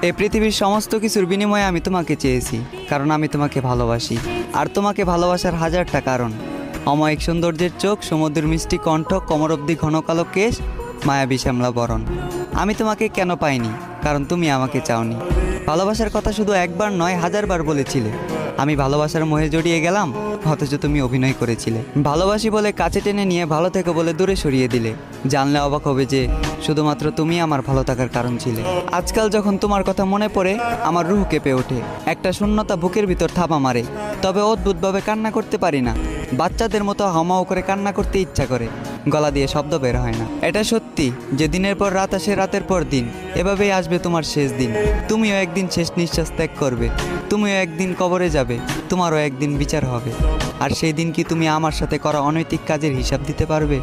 এই পৃথিবীর সমস্ত কিছুর বিনিময়ে আমি তোমাকে চেয়েছি, কারণ আমি তোমাকে ভালোবাসি। আর তোমাকে ভালোবাসার হাজারটা কারণ: অমায়িক সৌন্দর্যের চোখ, সমুদ্রের মিষ্টি কণ্ঠ, কোমর অবধি ঘন কালো কেশ, মায়াবী শ্যামলা বরণ। আমি তোমাকে কেন পাইনি? কারণ তুমি আমাকে চাওনি। ভালোবাসার কথা শুধু একবার নয়, হাজারবার বলেছিলে। আমি ভালোবাসার মোহে জড়িয়ে গেলাম, অথচ তুমি অভিনয় করেছিলে। ভালোবাসি বলে কাছে টেনে নিয়ে ভালো থেকে বলে দূরে সরিয়ে দিলে। জানলে অবাক হবে যে শুধুমাত্র তুমি আমার ভালো থাকার কারণ ছিলে। আজকাল যখন তোমার কথা মনে পড়ে, আমার রুহ কেঁপে ওঠে। একটা শূন্যতা বুকের ভিতর থাপা মারে। তবে অদ্ভুতভাবে কান্না করতে পারি না। বাচ্চাদের মতো হামাও করে কান্না করতে ইচ্ছা করে, গলা দিয়ে শব্দ বের হয় না। এটা সত্যি যে দিনের পর রাত আসে, রাতের পর দিন। এভাবেই আসবে তোমার শেষ দিন। তুমিও একদিন শেষ নিঃশ্বাস ত্যাগ করবে। তুমিও একদিন কবরে যাবে। তোমারও একদিন বিচার হবে। আর সেই দিন কি তুমি আমার সাথে করা অনৈতিক কাজের হিসাব দিতে পারবে?